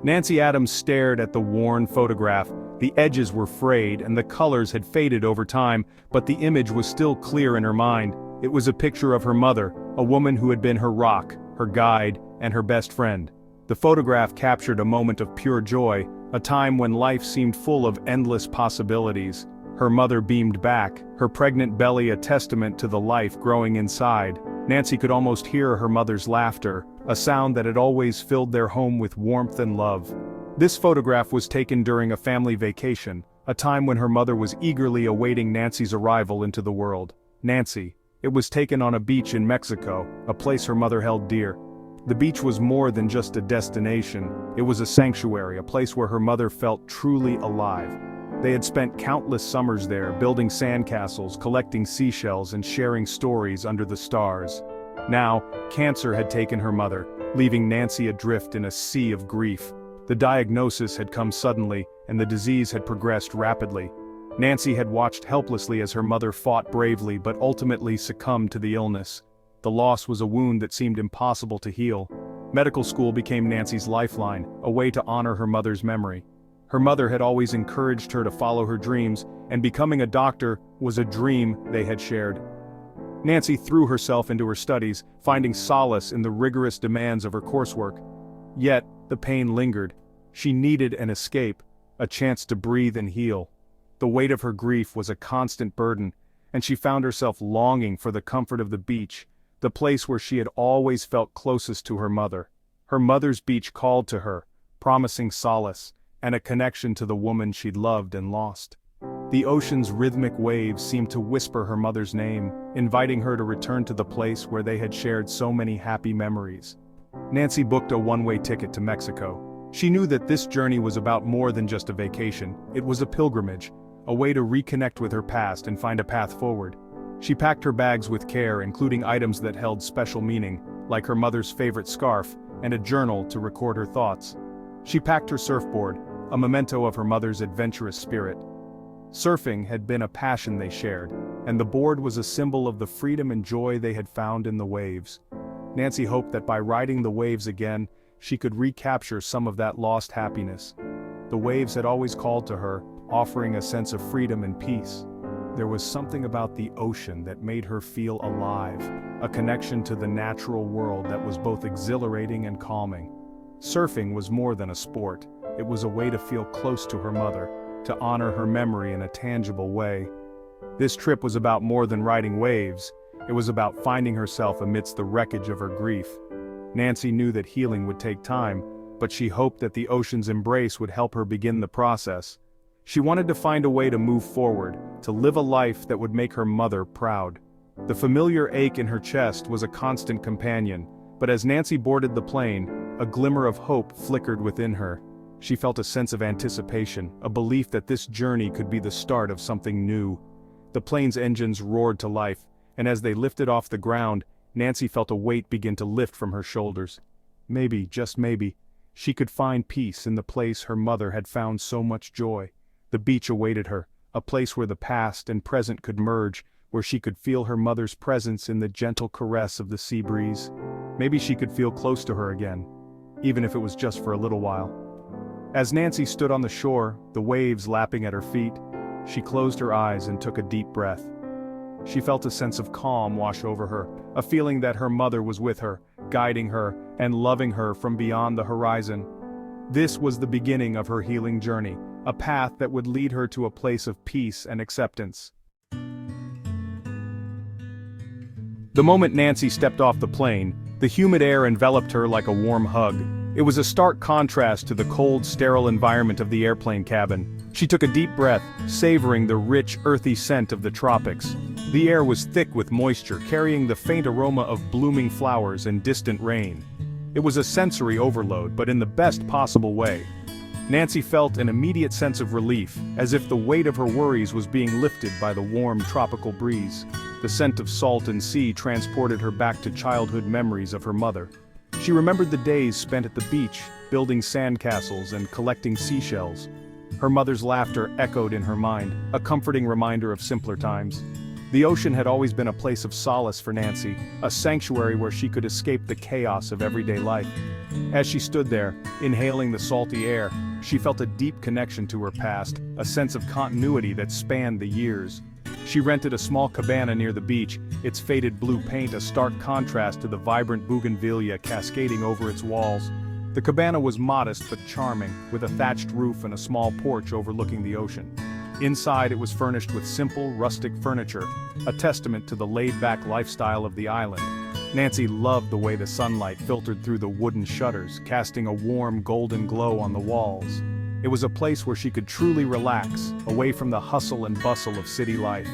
Nancy Adams stared at the worn photograph. The edges were frayed and the colors had faded over time, but the image was still clear in her mind. It was a picture of her mother, a woman who had been her rock, her guide, and her best friend. The photograph captured a moment of pure joy, a time when life seemed full of endless possibilities. Her mother beamed back, her pregnant belly a testament to the life growing inside. Nancy could almost hear her mother's laughter, a sound that had always filled their home with warmth and love. This photograph was taken during a family vacation, a time when her mother was eagerly awaiting Nancy's arrival into the world. Nancy. It was taken on a beach in Mexico, a place her mother held dear. The beach was more than just a destination, it was a sanctuary, a place where her mother felt truly alive. They had spent countless summers there, building sandcastles, collecting seashells, and sharing stories under the stars. Now, cancer had taken her mother, leaving Nancy adrift in a sea of grief. The diagnosis had come suddenly, and the disease had progressed rapidly. Nancy had watched helplessly as her mother fought bravely but ultimately succumbed to the illness. The loss was a wound that seemed impossible to heal. Medical school became Nancy's lifeline, a way to honor her mother's memory. Her mother had always encouraged her to follow her dreams, and becoming a doctor was a dream they had shared. Nancy threw herself into her studies, finding solace in the rigorous demands of her coursework. Yet, the pain lingered. She needed an escape, a chance to breathe and heal. The weight of her grief was a constant burden, and she found herself longing for the comfort of the beach, the place where she had always felt closest to her mother. Her mother's beach called to her, promising solace, and a connection to the woman she'd loved and lost. The ocean's rhythmic waves seemed to whisper her mother's name, inviting her to return to the place where they had shared so many happy memories. Nancy booked a one-way ticket to Mexico. She knew that this journey was about more than just a vacation, it was a pilgrimage, a way to reconnect with her past and find a path forward. She packed her bags with care, including items that held special meaning, like her mother's favorite scarf, and a journal to record her thoughts. She packed her surfboard, a memento of her mother's adventurous spirit. Surfing had been a passion they shared, and the board was a symbol of the freedom and joy they had found in the waves. Nancy hoped that by riding the waves again, she could recapture some of that lost happiness. The waves had always called to her, offering a sense of freedom and peace. There was something about the ocean that made her feel alive, a connection to the natural world that was both exhilarating and calming. Surfing was more than a sport, it was a way to feel close to her mother, to honor her memory in a tangible way. This trip was about more than riding waves, it was about finding herself amidst the wreckage of her grief. Nancy knew that healing would take time, but she hoped that the ocean's embrace would help her begin the process. She wanted to find a way to move forward, to live a life that would make her mother proud. The familiar ache in her chest was a constant companion, but as Nancy boarded the plane, a glimmer of hope flickered within her. She felt a sense of anticipation, a belief that this journey could be the start of something new. The plane's engines roared to life, and as they lifted off the ground, Nancy felt a weight begin to lift from her shoulders. Maybe, just maybe, she could find peace in the place her mother had found so much joy. The beach awaited her, a place where the past and present could merge, where she could feel her mother's presence in the gentle caress of the sea breeze. Maybe she could feel close to her again, even if it was just for a little while. As Nancy stood on the shore, the waves lapping at her feet, she closed her eyes and took a deep breath. She felt a sense of calm wash over her, a feeling that her mother was with her, guiding her, and loving her from beyond the horizon. This was the beginning of her healing journey, a path that would lead her to a place of peace and acceptance. The moment Nancy stepped off the plane, the humid air enveloped her like a warm hug. It was a stark contrast to the cold, sterile environment of the airplane cabin. She took a deep breath, savoring the rich, earthy scent of the tropics. The air was thick with moisture, carrying the faint aroma of blooming flowers and distant rain. It was a sensory overload, but in the best possible way. Nancy felt an immediate sense of relief, as if the weight of her worries was being lifted by the warm tropical breeze. The scent of salt and sea transported her back to childhood memories of her mother. She remembered the days spent at the beach, building sandcastles and collecting seashells. Her mother's laughter echoed in her mind, a comforting reminder of simpler times. The ocean had always been a place of solace for Nancy, a sanctuary where she could escape the chaos of everyday life. As she stood there, inhaling the salty air, she felt a deep connection to her past, a sense of continuity that spanned the years. She rented a small cabana near the beach, its faded blue paint a stark contrast to the vibrant bougainvillea cascading over its walls. The cabana was modest but charming, with a thatched roof and a small porch overlooking the ocean. Inside it was furnished with simple, rustic furniture, a testament to the laid-back lifestyle of the island. Nancy loved the way the sunlight filtered through the wooden shutters, casting a warm golden glow on the walls. It was a place where she could truly relax, away from the hustle and bustle of city life.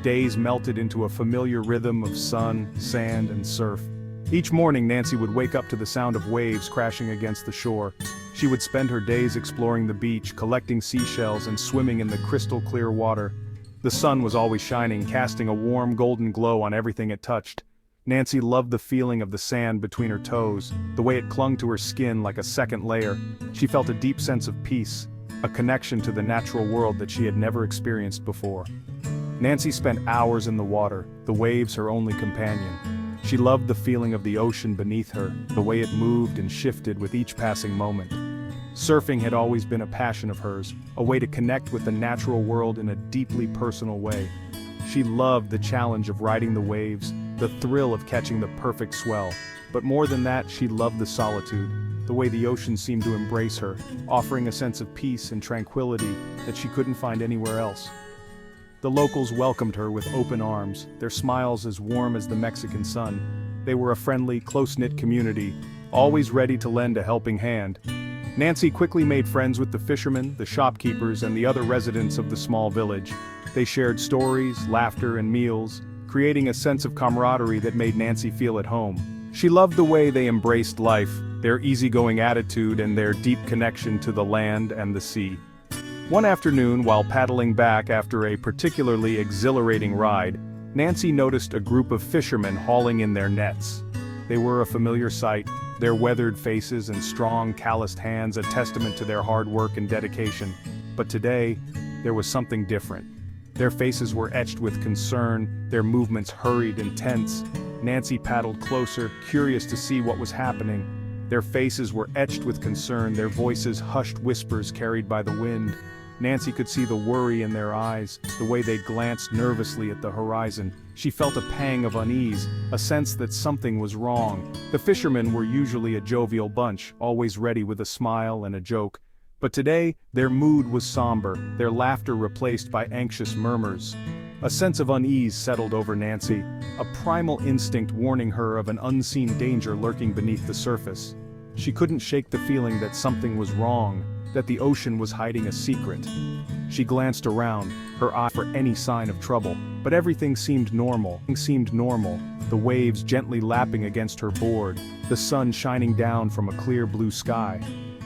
Days melted into a familiar rhythm of sun, sand, and surf. Each morning Nancy would wake up to the sound of waves crashing against the shore. She would spend her days exploring the beach, collecting seashells and swimming in the crystal-clear water. The sun was always shining, casting a warm golden glow on everything it touched. Nancy loved the feeling of the sand between her toes, the way it clung to her skin like a second layer. She felt a deep sense of peace, a connection to the natural world that she had never experienced before. Nancy spent hours in the water, the waves her only companion. She loved the feeling of the ocean beneath her, the way it moved and shifted with each passing moment. Surfing had always been a passion of hers, a way to connect with the natural world in a deeply personal way. She loved the challenge of riding the waves, the thrill of catching the perfect swell. But more than that, she loved the solitude, the way the ocean seemed to embrace her, offering a sense of peace and tranquility that she couldn't find anywhere else. The locals welcomed her with open arms, their smiles as warm as the Mexican sun. They were a friendly, close-knit community, always ready to lend a helping hand. Nancy quickly made friends with the fishermen, the shopkeepers, and the other residents of the small village. They shared stories, laughter, and meals, creating a sense of camaraderie that made Nancy feel at home. She loved the way they embraced life, their easygoing attitude and their deep connection to the land and the sea. One afternoon, while paddling back after a particularly exhilarating ride, Nancy noticed a group of fishermen hauling in their nets. They were a familiar sight, their weathered faces and strong, calloused hands a testament to their hard work and dedication. But today, there was something different. Their faces were etched with concern, their movements hurried and tense. Nancy paddled closer, curious to see what was happening. Their faces were etched with concern, their voices hushed whispers carried by the wind. Nancy could see the worry in their eyes, the way they glanced nervously at the horizon. She felt a pang of unease, a sense that something was wrong. The fishermen were usually a jovial bunch, always ready with a smile and a joke. But today, their mood was somber, their laughter replaced by anxious murmurs. A sense of unease settled over Nancy, a primal instinct warning her of an unseen danger lurking beneath the surface. She couldn't shake the feeling that something was wrong, that the ocean was hiding a secret. She glanced around, her eye for any sign of trouble, but everything seemed normal. The waves gently lapping against her board, the sun shining down from a clear blue sky.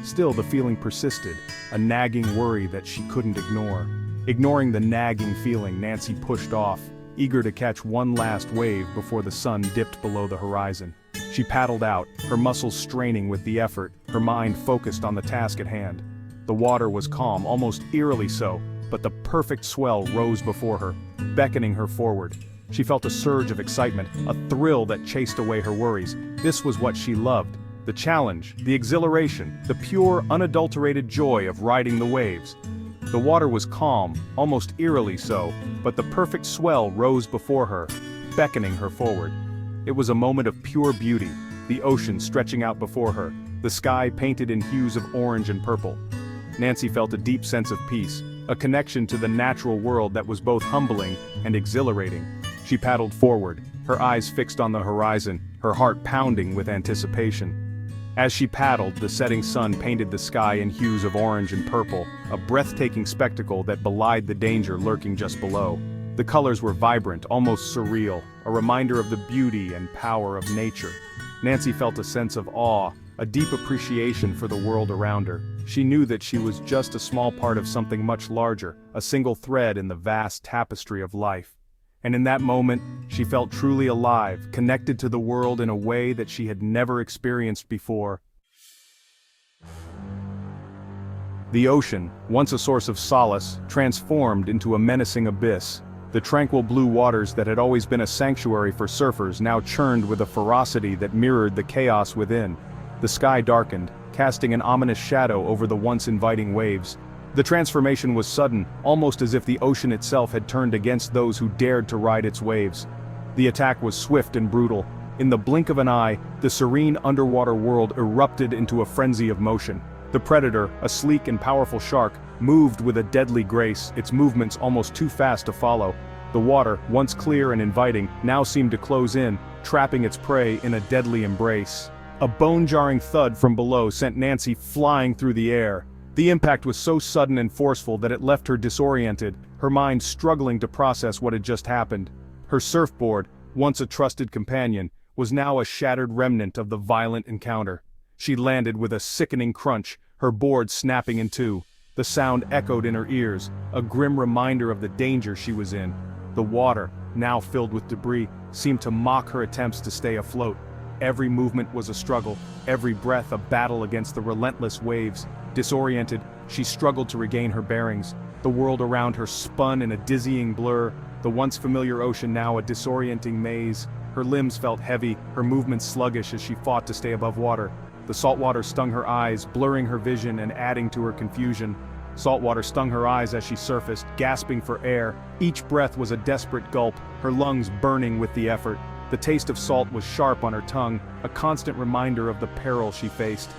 Still the feeling persisted, a nagging worry that she couldn't ignore. Ignoring the nagging feeling, Nancy pushed off, eager to catch one last wave before the sun dipped below the horizon. She paddled out, her muscles straining with the effort, her mind focused on the task at hand. The water was calm, almost eerily so, but the perfect swell rose before her, beckoning her forward. She felt a surge of excitement, a thrill that chased away her worries. This was what she loved. The challenge, the exhilaration, the pure, unadulterated joy of riding the waves. The water was calm, almost eerily so, but the perfect swell rose before her, beckoning her forward. It was a moment of pure beauty, the ocean stretching out before her, the sky painted in hues of orange and purple. Nancy felt a deep sense of peace, a connection to the natural world that was both humbling and exhilarating. She paddled forward, her eyes fixed on the horizon, her heart pounding with anticipation. As she paddled, the setting sun painted the sky in hues of orange and purple, a breathtaking spectacle that belied the danger lurking just below. The colors were vibrant, almost surreal, a reminder of the beauty and power of nature. Nancy felt a sense of awe, a deep appreciation for the world around her. She knew that she was just a small part of something much larger, a single thread in the vast tapestry of life. And in that moment, she felt truly alive, connected to the world in a way that she had never experienced before. The ocean, once a source of solace, transformed into a menacing abyss. The tranquil blue waters that had always been a sanctuary for surfers now churned with a ferocity that mirrored the chaos within. The sky darkened, casting an ominous shadow over the once inviting waves. The transformation was sudden, almost as if the ocean itself had turned against those who dared to ride its waves. The attack was swift and brutal. In the blink of an eye, the serene underwater world erupted into a frenzy of motion. The predator, a sleek and powerful shark, moved with a deadly grace, its movements almost too fast to follow. The water, once clear and inviting, now seemed to close in, trapping its prey in a deadly embrace. A bone-jarring thud from below sent Nancy flying through the air. The impact was so sudden and forceful that it left her disoriented, her mind struggling to process what had just happened. Her surfboard, once a trusted companion, was now a shattered remnant of the violent encounter. She landed with a sickening crunch, her board snapping in two. The sound echoed in her ears, a grim reminder of the danger she was in. The water, now filled with debris, seemed to mock her attempts to stay afloat. Every movement was a struggle, every breath a battle against the relentless waves. Disoriented, she struggled to regain her bearings. The world around her spun in a dizzying blur, the once familiar ocean now a disorienting maze. Her limbs felt heavy, her movements sluggish as she fought to stay above water. The salt water stung her eyes, blurring her vision and adding to her confusion. Salt water stung her eyes as she surfaced, gasping for air. Each breath was a desperate gulp, her lungs burning with the effort. The taste of salt was sharp on her tongue, a constant reminder of the peril she faced.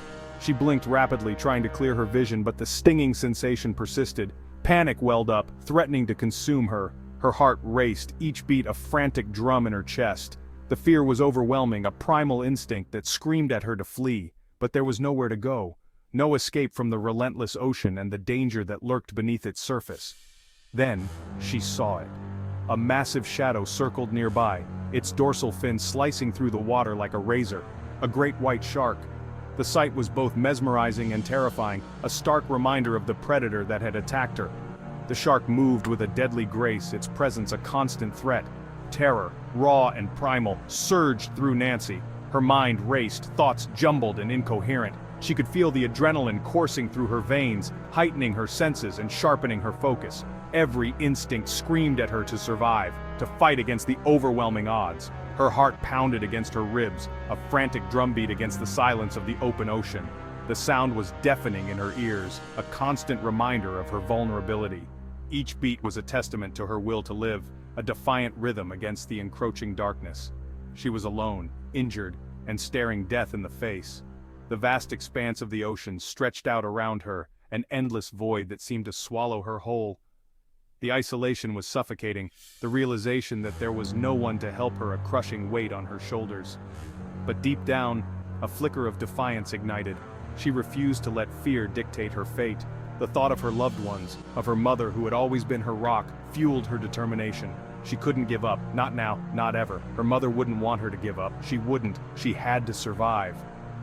She blinked rapidly, trying to clear her vision, but the stinging sensation persisted. Panic welled up, threatening to consume her. Her heart raced, each beat a frantic drum in her chest. The fear was overwhelming, a primal instinct that screamed at her to flee. But there was nowhere to go. No escape from the relentless ocean and the danger that lurked beneath its surface. Then, she saw it. A massive shadow circled nearby, its dorsal fin slicing through the water like a razor. A great white shark. The sight was both mesmerizing and terrifying, a stark reminder of the predator that had attacked her. The shark moved with a deadly grace, its presence a constant threat. Terror, raw and primal, surged through Nancy. Her mind raced, thoughts jumbled and incoherent. She could feel the adrenaline coursing through her veins, heightening her senses and sharpening her focus. Every instinct screamed at her to survive, to fight against the overwhelming odds. Her heart pounded against her ribs, a frantic drumbeat against the silence of the open ocean. The sound was deafening in her ears, a constant reminder of her vulnerability. Each beat was a testament to her will to live, a defiant rhythm against the encroaching darkness. She was alone, injured, and staring death in the face. The vast expanse of the ocean stretched out around her, an endless void that seemed to swallow her whole. The isolation was suffocating, the realization that there was no one to help her a crushing weight on her shoulders. But deep down, a flicker of defiance ignited. She refused to let fear dictate her fate. The thought of her loved ones, of her mother who had always been her rock, fueled her determination. She couldn't give up, not now, not ever. Her mother wouldn't want her to give up. She wouldn't. She had to survive.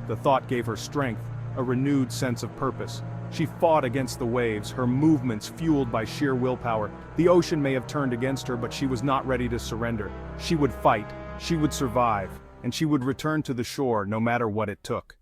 The thought gave her strength, a renewed sense of purpose. She fought against the waves, her movements fueled by sheer willpower. The ocean may have turned against her, but she was not ready to surrender. She would fight, she would survive, and she would return to the shore no matter what it took.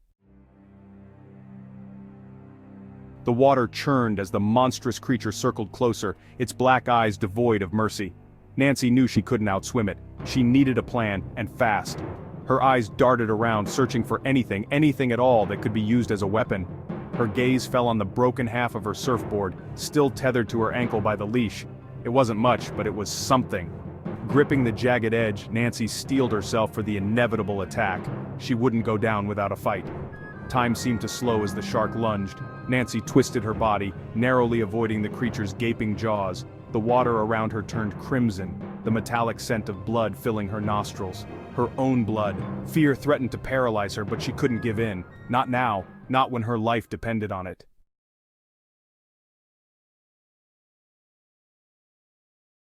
The water churned as the monstrous creature circled closer, its black eyes devoid of mercy. Nancy knew she couldn't outswim it. She needed a plan, and fast. Her eyes darted around, searching for anything at all that could be used as a weapon. Her gaze fell on the broken half of her surfboard, still tethered to her ankle by the leash. It wasn't much, but it was something. Gripping the jagged edge, Nancy steeled herself for the inevitable attack. She wouldn't go down without a fight. Time seemed to slow as the shark lunged. Nancy twisted her body, narrowly avoiding the creature's gaping jaws. The water around her turned crimson, the metallic scent of blood filling her nostrils. Her own blood. Fear threatened to paralyze her, but she couldn't give in. Not now, not when her life depended on it.